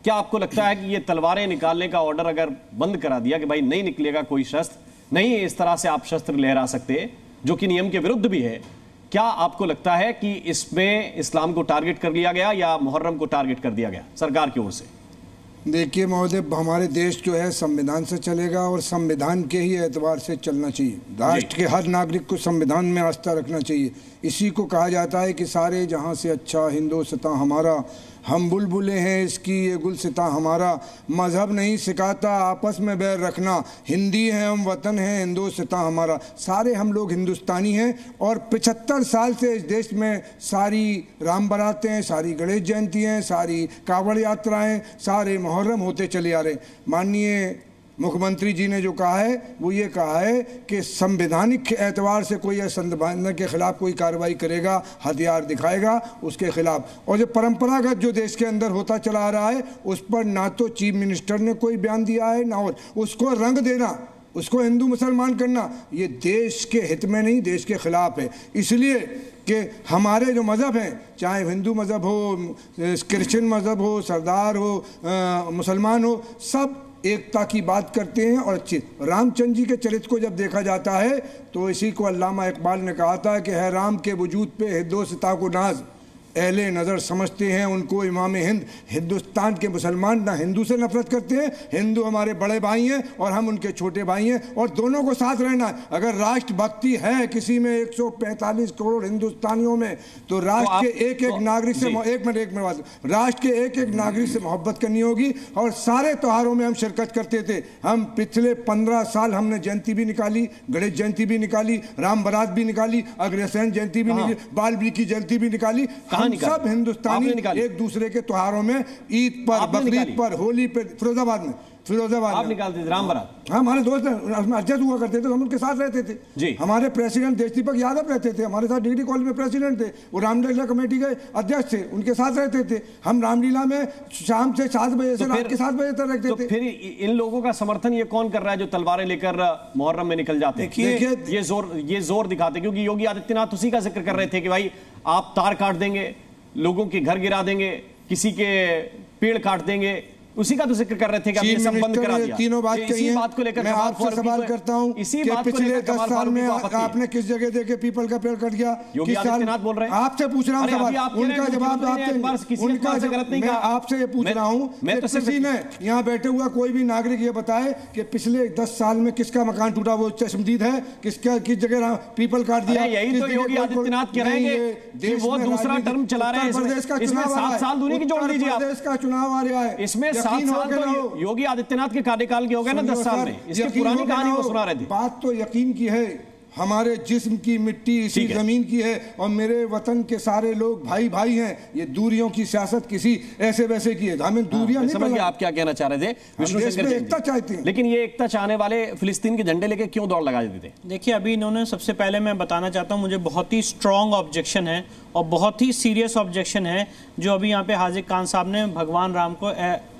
क्या आपको लगता है कि ये तलवारें निकालने का ऑर्डर अगर बंद करा दिया कि भाई नहीं निकलेगा कोई शस्त्र, नहीं इस तरह से आप शस्त्र लहरा सकते, जो कि नियम के विरुद्ध भी है, क्या आपको लगता है कि इसमें इस्लाम को टारगेट कर लिया गया या मुहर्रम को टारगेट कर दिया गया सरकार की ओर से? देखिए महोदय, हमारे देश जो है संविधान से चलेगा और संविधान के ही एतबार से चलना चाहिए। राष्ट्र के हर नागरिक को संविधान में आस्था रखना चाहिए। इसी को कहा जाता है कि सारे जहां से अच्छा हिंदुस्तान हमारा, हम बुलबुलें हैं इसकी ये गुलसिता हमारा। मजहब नहीं सिखाता आपस में बैर रखना, हिंदी हैं हम वतन है हिंदुस्तान हमारा। सारे हम लोग हिंदुस्तानी हैं और 75 साल से इस देश में सारी राम बारातें हैं, सारी गणेश जयंती हैं, सारी कांवड़ यात्राएं, सारे मुहर्रम होते चले आ रहे। माननीय मुख्यमंत्री जी ने जो कहा है वो ये कहा है कि संवैधानिक एतबार से कोई संविधान के खिलाफ कोई कार्रवाई करेगा, हथियार दिखाएगा उसके खिलाफ। और जो परंपरागत जो देश के अंदर होता चला आ रहा है उस पर ना तो चीफ मिनिस्टर ने कोई बयान दिया है ना, और उसको रंग देना, उसको हिंदू मुसलमान करना, ये देश के हित में नहीं देश के खिलाफ है। इसलिए कि हमारे जो मज़हब हैं, चाहे हिंदू मज़हब हो, क्रिश्चियन मज़हब हो, सरदार हो, मुसलमान हो, सब एकता की बात करते हैं। और अच्छी रामचंद्र जी के चरित्र को जब देखा जाता है तो इसी को अल्लामा इकबाल ने कहा था कि है राम के वजूद पे हिंदुस्तान को नाज, अहले नज़र समझते हैं उनको इमाम हिंद। हिंदुस्तान के मुसलमान ना हिंदू से नफरत करते हैं, हिंदू हमारे बड़े भाई हैं और हम उनके छोटे भाई हैं और दोनों को साथ रहना है। अगर राष्ट्रभक्ति है किसी में 145 करोड़ हिंदुस्तानियों में, तो राष्ट्र के एक एक नागरिक से एक मिनट राष्ट्र के एक एक नागरिक से मोहब्बत करनी होगी। और सारे त्योहारों में हम शिरकत करते थे। हम पिछले 15 साल हमने जयंती भी निकाली, गणेश जयंती भी निकाली, राम बारात भी निकाली, अग्रसेन जयंती भी निकाली, बाल्मीकि जयंती भी निकाली। सब हिंदुस्तानी एक दूसरे के त्योहारों में, ईद पर, बकरीद पर, होली पर, फिरोजाबाद आप निकालते थे राम बारात। हाँ, हमारे दोस्त अध्यक्ष हुआ करते थे, हम उनके साथ रहते थे जी। हमारे प्रेसिडेंट देशदीपक यादव रहते थे, हमारे साथ डिग्री कॉलेज में प्रेसिडेंट थे, वो रामलीला कमेटी के अध्यक्ष थे, उनके साथ रहते थे। हम रामलीला में शाम से 7 बजे से रात के 7 बजे तक रहते थे। फिर इन लोगों का समर्थन ये कौन कर रहा है जो तलवारें लेकर मुहर्रम में निकल जाते हैं? ये जोर दिखाते, क्योंकि योगी आदित्यनाथ उसी का जिक्र कर रहे थे कि भाई आप तार काट देंगे, लोगों के घर गिरा देंगे, किसी के पेड़ काट देंगे, उसी का तो जिक्र कर रहे थे कि आपने सब बंद करा दिया। तीनों बात इसी बात को लेकर मैं आपसे सवाल करता हूं कि पिछले 10 साल में आपने किस जगह देके पीपल का पेड़ कट गया? योगी आदित्यनाथ बोल रहे हैं। आपसे पूछ रहा हूं सवाल, उनका जवाब मैं आपसे ये पूछ रहा हूं कि किसी ने यहाँ बैठे हुआ कोई भी नागरिक ये बताए कि पिछले 10 साल में किसका मकान टूटा, वो चश्मदीद है, किसका किस जगह पीपल काट दिया? यही तो योगी आदित्यनाथ कह रहे हैं, वो दूसरा टर्म चला रहे हैं। प्रदेश का चुनाव 7 साल दूरी की जोड़ दीजिए, प्रदेश का चुनाव आ रहा है, इसमें 7 साल तो योगी आदित्यनाथ के कार्यकाल के हो गए ना 10 साल में। इसकी पुरानी कहानी वो सुना रहे थे। बात तो यकीन की है, हमारे जिस्म की मिट्टी इसी जमीन की है और मेरे वतन के सारे लोग भाई भाई हैं। ये दूरियों की सियासत किसी ऐसे वैसे की है, हमें दूरियां नहीं। समझिए आप क्या कहना चाह रहे थे। विष्णु शंकर जी एकता चाहते हैं, लेकिन ये एकता चाहने वाले फिलिस्तीन के झंडे लेके क्यों दौड़ लगा देते थे? देखिए, अभी इन्होंने सबसे पहले मैं बताना चाहता हूं, मुझे बहुत ही स्ट्रॉन्ग ऑब्जेक्शन है और बहुत ही सीरियस ऑब्जेक्शन है जो अभी यहाँ पे हाजिर खान साहब ने भगवान राम को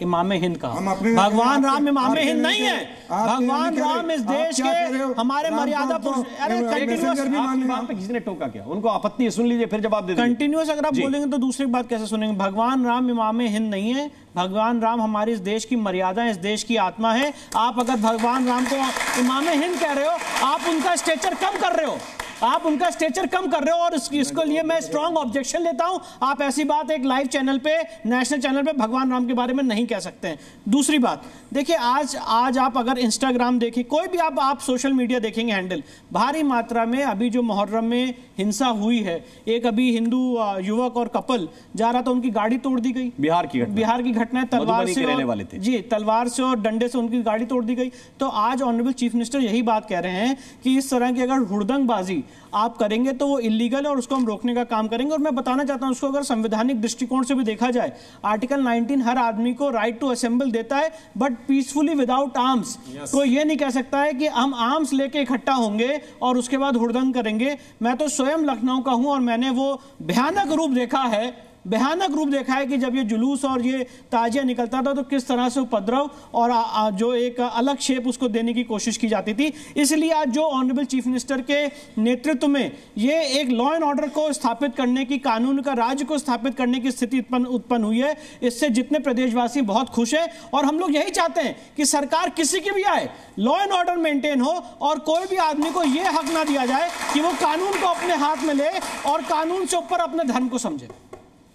इमाम हिंद कहा। भगवान राम इमाम हिंद नहीं है, भगवान राम इस देश के हमारे मर्यादा पुरुष। अरे किसी ने टोका क्या? उनको आपत्ति है, सुन लीजिए फिर जवाब दे दीजिए। कंटिन्यूअस अगर आप बोलेंगे तो दूसरी बात कैसे सुनेंगे? भगवान राम इमाम हिंद नहीं है, भगवान राम हमारे इस देश की मर्यादा, इस देश की आत्मा है। आप अगर भगवान राम को इमाम हिंद कह रहे हो, आप उनका स्टेचर कम कर रहे हो, आप उनका स्टेचर कम कर रहे हो और इसको लिए मैं स्ट्रांग ऑब्जेक्शन लेता हूं। आप ऐसी बात एक लाइव चैनल पे, नेशनल चैनल पे भगवान राम के बारे में नहीं कह सकते हैं। दूसरी बात, देखिए आज आप अगर इंस्टाग्राम देखें, कोई भी आप सोशल मीडिया देखेंगे हैंडल, भारी मात्रा में अभी जो मुहर्रम में हिंसा हुई है, एक अभी हिंदू युवक और कपल जा रहा था, उनकी गाड़ी तोड़ दी गई। बिहार की घटना है, तलवार से रहने वाले थे जी, तलवार से और डंडे से उनकी गाड़ी तोड़ दी गई। तो आज ऑनरेबल चीफ मिनिस्टर यही बात कह रहे हैं कि इस तरह की अगर हुड़दंगबाजी आप करेंगे तो वो इलीगल है और उसको हम रोकने का काम करेंगे। और मैं बताना चाहता हूं, उसको अगर संवैधानिक दृष्टिकोण से भी देखा जाए, आर्टिकल 19 हर आदमी को राइट टू असेंबल देता है, बट पीसफुली विदाउट आर्म्स। कोई ये नहीं कह सकता है कि हम आर्म्स लेके इकट्ठा होंगे और उसके बाद हुड़दंग करेंगे। मैं तो स्वयं लखनऊ का हूं और मैंने वो भयानक रूप देखा है भयानक रूप देखा है कि जब ये जुलूस और ये ताजिया निकलता था तो किस तरह से उपद्रव और जो एक अलग शेप उसको देने की कोशिश की जाती थी। इसलिए आज जो ऑनरेबल चीफ मिनिस्टर के नेतृत्व में ये एक लॉ एंड ऑर्डर को स्थापित करने की, कानून का राज्य को स्थापित करने की स्थिति उत्पन्न हुई है, इससे जितने प्रदेशवासी बहुत खुश है। और हम लोग यही चाहते हैं कि सरकार किसी की भी आए, लॉ एंड ऑर्डर मेंटेन हो और कोई भी आदमी को यह हक ना दिया जाए कि वो कानून को अपने हाथ में ले और कानून से ऊपर अपने धर्म को समझे।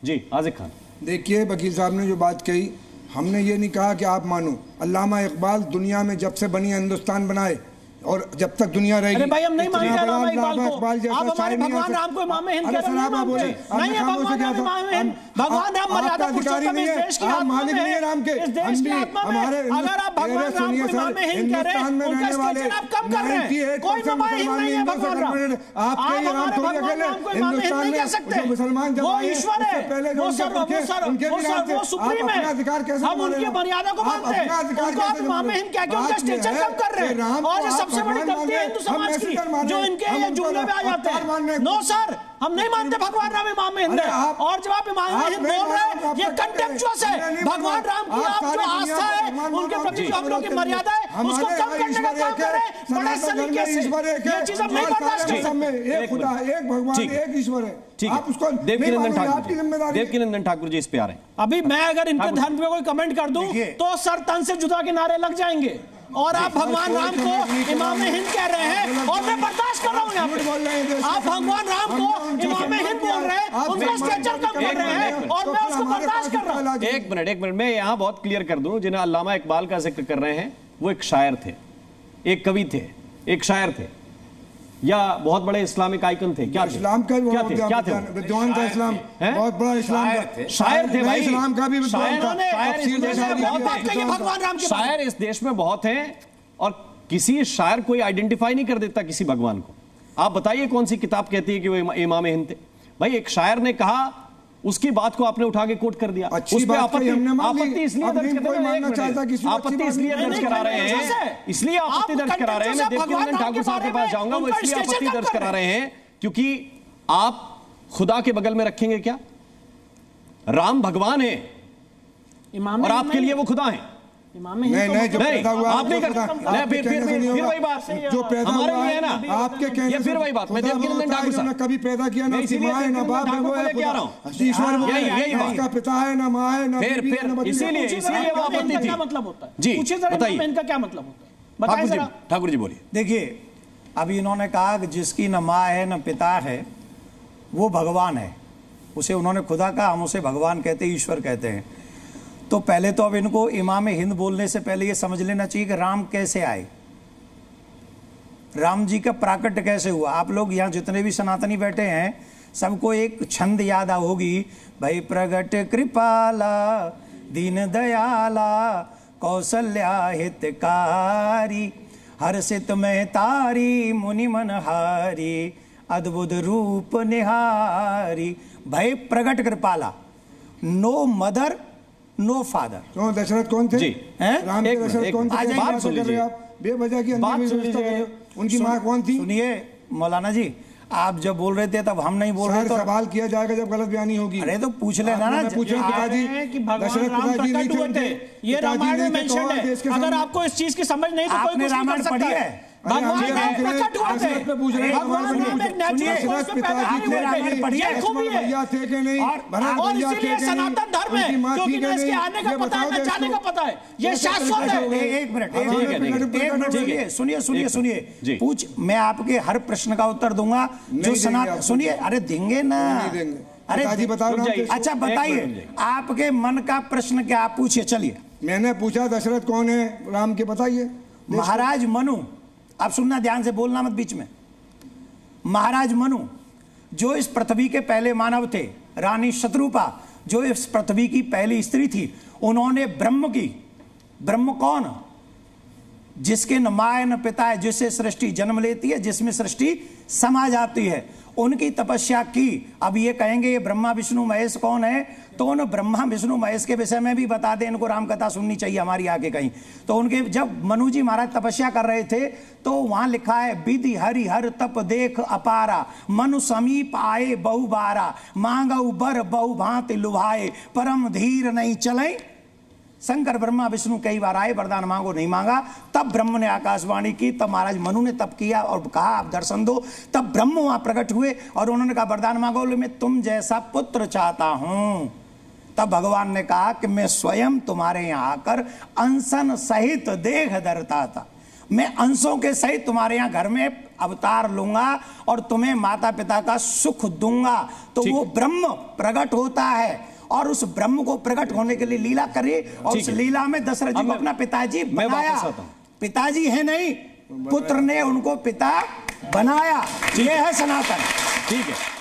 जी आज़िक खान, देखिए वकील साहब ने जो बात कही, हमने ये नहीं कहा कि आप मानो। अल्लामा इकबाल दुनिया में जब से बनी हिंदुस्तान बनाए और जब तक दुनिया रहेगी। अरे भाई हम नहीं मानते अल्लामा इकबाल को। आप हमारे भगवान राम को इमाम हिंद कह रहे हैं। नहीं है भगवान राम इमाम हिंद। भगवान राम मर्यादा पुरुषोत्तम इस देश की आत्मा में है, इस देश की आत्मा में। अगर आप भगवान राम को इमाम हिंद कह रहे हैं, उनका स्टेचर आप कम कर रहे हैं। कोई इमाम हिंद नहीं है भगवान राम। आप हमारे भगवान राम को इमाम हिंद नहीं कह सकते। वो ईश्वर है, वो सुप्रीम है। हम उनकी मर्यादा को मानते हैं, उनको आप इमाम हिंद कह के उनका स्टेचर कम कर रहे हैं। और सबसे बड़ी गलती है हिंदू समाज की, जो इनके ये जुमले में आ जाते हैं। नो सर, हम नहीं मानते भगवान राम इमाम हिंद है। और जब आप इमाम हिंद बोल रहे हैं, ये कंटेम्पचुअस है। भगवान राम की आप जो आस्था है, उनके प्रति जो हम लोग की मर्यादा है, उसको कम करने का काम कर रहे हैं बड़े सलीके से। ये चीज हम नहीं बर्दाश्त करेंगे। एक खुदा, एक भगवान, एक ईश्वर है। आप उसको देवकीनंदन ठाकुर जी इस पे आ रहे हैं। अभी मैं अगर इनके धर्म पे कोई कमेंट कर दूं तो सर तन से जुदा के नारे लग जाएंगे। और आप भगवान राम को इमाम हिंद कह रहे हैं और मैं बर्दाश्त कर रहा हूं यहाँ पे। आप भगवान राम को इमाम हिंद बोल रहे हैं, उनका स्टेचर कम कर रहे हैं और मैं उसको बर्दाश्त कर रहा हूं। एक मिनट मैं यहाँ बहुत क्लियर कर दूं, जिन्हें अल्लामा इकबाल का जिक्र कर रहे हैं वो एक शायर थे, एक कवि थे, एक शायर थे, या बहुत बड़े इस्लामिक आइकन थे। क्या इस्लाम का क्या थे? विद्वान था इस्लाम, बहुत बड़ा इस्लाम का शायर थे भाई। इस्लाम का भी विद्वान था। शायर इस देश में बहुत हैं और किसी शायर कोई आइडेंटिफाई नहीं कर देता किसी भगवान को। आप बताइए कौन सी किताब कहती है कि वो इमाम हिंद थे? भाई एक शायर ने कहा, उसकी बात को आपने उठा के कोट कर दिया। उस पे आपत्ति इसलिए दर्ज करा रहे हैं, इसलिए आपत्ति दर्ज करा रहे हैं। मैं देवकीनंदन ठाकुर साहब के पास जाऊंगा, वो इसलिए आपत्ति दर्ज करा रहे हैं क्योंकि आप खुदा के बगल में रखेंगे क्या? राम भगवान है और आपके लिए वो खुदा है। नहीं, जो पैदा हुआ आप नहीं करते। फिर वही बात जो पैदा हमारे हुआ लिए है ना, आपके कहने फिर वही बात। मैं देवकीनंदन ठाकुर साहब कभी पैदा किया ना, माँ है ना बाप है, वो है ईश्वर, उसका पिता है ना माँ है ना। फिर इसीलिए वो आपत्ति थी। क्या मतलब होता है जी बताइए, इनका क्या मतलब होता है? बताइए ठाकुर जी बोलिए। देखिए, अभी इन्होंने कहा कि जिसकी न माँ है न पिता है वो भगवान है, उसे उन्होंने खुदा कहा, हम उसे भगवान कहते हैं, ईश्वर कहते हैं। तो पहले तो अब इनको इमाम हिंद बोलने से पहले ये समझ लेना चाहिए कि राम कैसे आए, राम जी का प्राकट्य कैसे हुआ। आप लोग यहाँ जितने भी सनातनी बैठे हैं सबको एक छंद याद होगी, भाई प्रगट कृपाला दीन दयाला कौशल्या हितकारी हर्षित में तारी मुनि मनहारी अद्भुत रूप निहारी। भाई प्रगट कृपाला, नो मदर नो फादर। तो दशरथ कौन थे? जी राम के दशरथ कौन थे? बात सुन लीजिए आप, बेवजह की उनकी माँ कौन थी? सुनिए मौलाना जी, आप जब बोल रहे थे तब हम नहीं बोल रहे थे। सवाल किया जाएगा जब गलत बयानी होगी। अरे तो पूछ लेना ना। पिताजी कि भगवान राम प्रकट हुए थे, ये रामायण में मेंशन है। अगर आपको इस चीज की समझ नहीं तो कोई रामायण पढ़ी है? भगवान राम प्रकट हुए थे। भगवान राम एक नेचुरल सोर्स पे पैदा हुए थे। ये खूबी है और इसीलिए सनातन धर्म है, क्योंकि न इसके आने का पता है न जाने का पता है, ये शाश्वत है। एक मिनट सुनिए पूछ, मैं आपके हर प्रश्न का उत्तर दूंगा जो सनातन। सुनिए, अरे देंगे ना, अरे बताओ। अच्छा बताइए, आपके मन का प्रश्न क्या, आप पूछिए। चलिए, मैंने पूछा दशरथ कौन है राम के, बताइए। महाराज मनु, आप सुनना ध्यान से, बोलना मत बीच में। महाराज मनु जो इस पृथ्वी के पहले मानव थे, रानी शत्रुपा जो इस पृथ्वी की पहली स्त्री थी, उन्होंने ब्रह्म की, ब्रह्म कौन? जिसके न माँ न पिता है, जिससे सृष्टि जन्म लेती है, जिसमें सृष्टि समा जाती है, उनकी तपस्या की। अब ये कहेंगे ये ब्रह्मा विष्णु महेश कौन है, तो उन ब्रह्मा विष्णु महेश के विषय में भी बता दें, इनको राम कथा सुननी चाहिए हमारी आगे कहीं। तो उनके जब मनु जी महाराज तपस्या कर रहे थे तो वहां लिखा है, विधि हरि हर तप देख अपारा, मनु समीप आए बहु बारा, मांगऊ बर बहु भांति लुभाए, परम धीर नहीं चले। शंकर ब्रह्मा विष्णु कई बार आए, वरदान मांगो, नहीं मांगा। तब ब्रह्म ने आकाशवाणी की, तब महाराज मनु ने तप किया और कहा आप दर्शन दो। तब ब्रह्म वहां प्रकट हुए और उन्होंने कहा वरदान मांगो, मैं तुम जैसा पुत्र चाहता हूं। तब भगवान ने कहा कि मैं स्वयं तुम्हारे यहां आकर अंशन सहित देह धरता था, मैं अंशों के सहित तुम्हारे यहां घर में अवतार लूंगा और तुम्हें माता पिता का सुख दूंगा। तो वो ब्रह्म प्रकट होता है और उस ब्रह्म को प्रकट होने के लिए लीला करे और उस लीला में दशरथ जी को अपना पिताजी बनाया। पिताजी है नहीं, पुत्र ने उनको पिता बनाया। ये है सनातन। ठीक है।